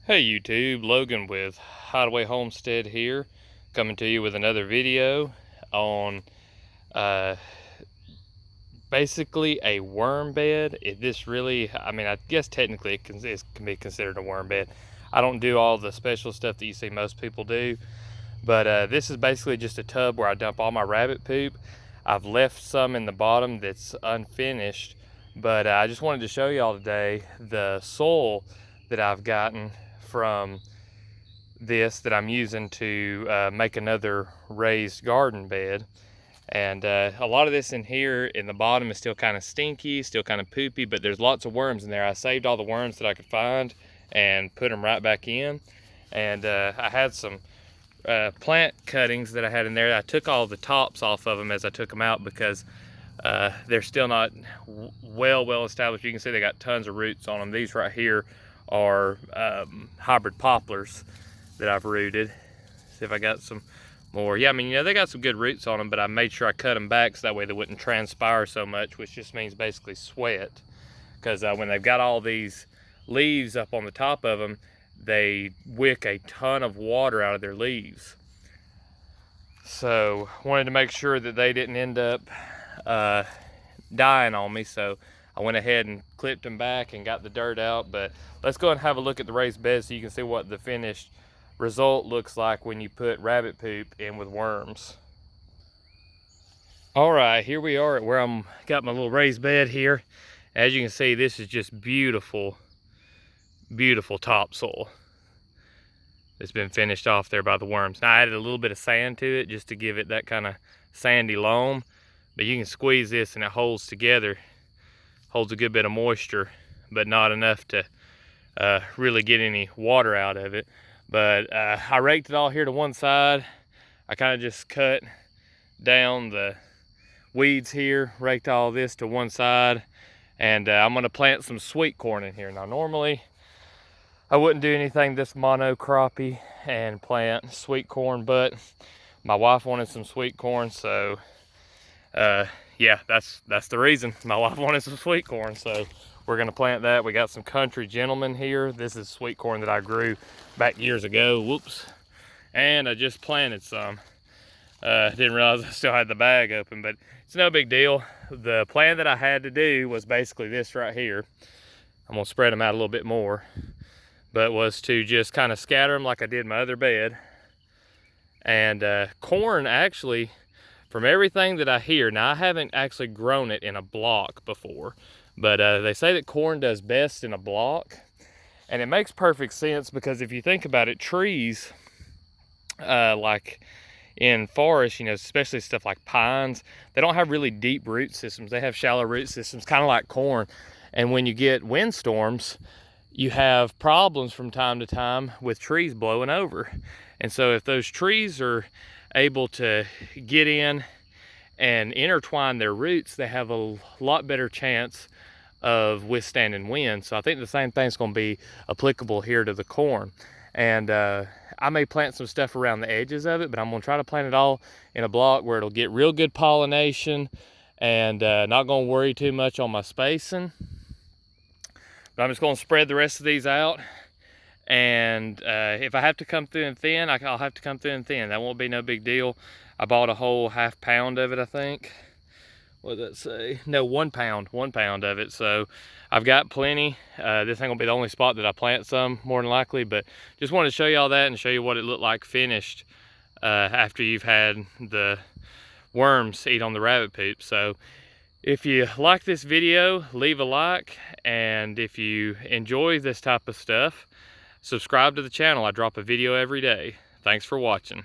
Hey YouTube, Logan with Hideaway Homestead here, coming to you with another video on basically a worm bed. This really, I guess technically it can be considered a worm bed. I don't do all the special stuff that you see most people do, but this is basically just a tub where I dump all my rabbit poop. I've left some in the bottom that's unfinished, but I just wanted to show y'all today the soil that I've gotten from this that I'm using to make another raised garden bed. And a lot of this in here in the bottom is still kind of stinky, still kind of poopy, but there's lots of worms in there. I saved all the worms that I could find and put them right back in. And I had some plant cuttings that I had in there. I took all the tops off of them as I took them out because they're still not well established. You can see they got tons of roots on them. These right here are hybrid poplars that I've rooted. See if I got some more. Yeah, they got some good roots on them, but I made sure I cut them back so that way they wouldn't transpire so much, which just means basically sweat. Because when they've got all these leaves up on the top of them, they wick a ton of water out of their leaves. So wanted to make sure that they didn't end up dying on me, so I went ahead and clipped them back and got the dirt out. But let's go and have a look at the raised bed so you can see what the finished result looks like when you put rabbit poop in with worms. All right, here we are at where I'm got my little raised bed here. As you can see, this is just beautiful topsoil. It's been finished off there by the worms. Now I added a little bit of sand to it just to give it that kind of sandy loam, but you can squeeze this and it holds together, holds a good bit of moisture, but not enough to really get any water out of it. But I raked it all here to one side. I kind of just cut down the weeds here, raked all this to one side, and I'm gonna plant some sweet corn in here. Now normally I wouldn't do anything this monocroppy and plant sweet corn, but my wife wanted some sweet corn, so yeah, that's the reason. My wife wanted some sweet corn, so we're gonna plant that. We got some Country Gentleman here. This is sweet corn that I grew back years ago. Whoops. And I just planted some. Didn't realize I still had the bag open, but it's no big deal. The plan that I had to do was basically this right here. I'm gonna spread them out a little bit more, but was to just kind of scatter them like I did my other bed. And corn, actually, from everything that I hear, now I haven't actually grown it in a block before, but they say that corn does best in a block. And it makes perfect sense because if you think about it, trees, like in forests, especially stuff like pines, they don't have really deep root systems. They have shallow root systems, kind of like corn. And when you get windstorms, you have problems from time to time with trees blowing over. And so if those trees are able to get in and intertwine their roots, they have a lot better chance of withstanding wind. So I think the same thing's going to be applicable here to the corn. And I may plant some stuff around the edges of it, but I'm going to try to plant it all in a block where it'll get real good pollination, and not going to worry too much on my spacing. But I'm just going to spread the rest of these out, and if I have to come through and thin, I'll have to come through and thin. That won't be no big deal. I bought a whole ½ pound of it, I think. What does that say? No, 1 pound of it. So I've got plenty. This ain't gonna be the only spot that I plant some, more than likely, but just wanted to show you all that and show you what it looked like finished after you've had the worms eat on the rabbit poop. So if you like this video, leave a like, and if you enjoy this type of stuff, subscribe to the channel. I drop a video every day. Thanks for watching.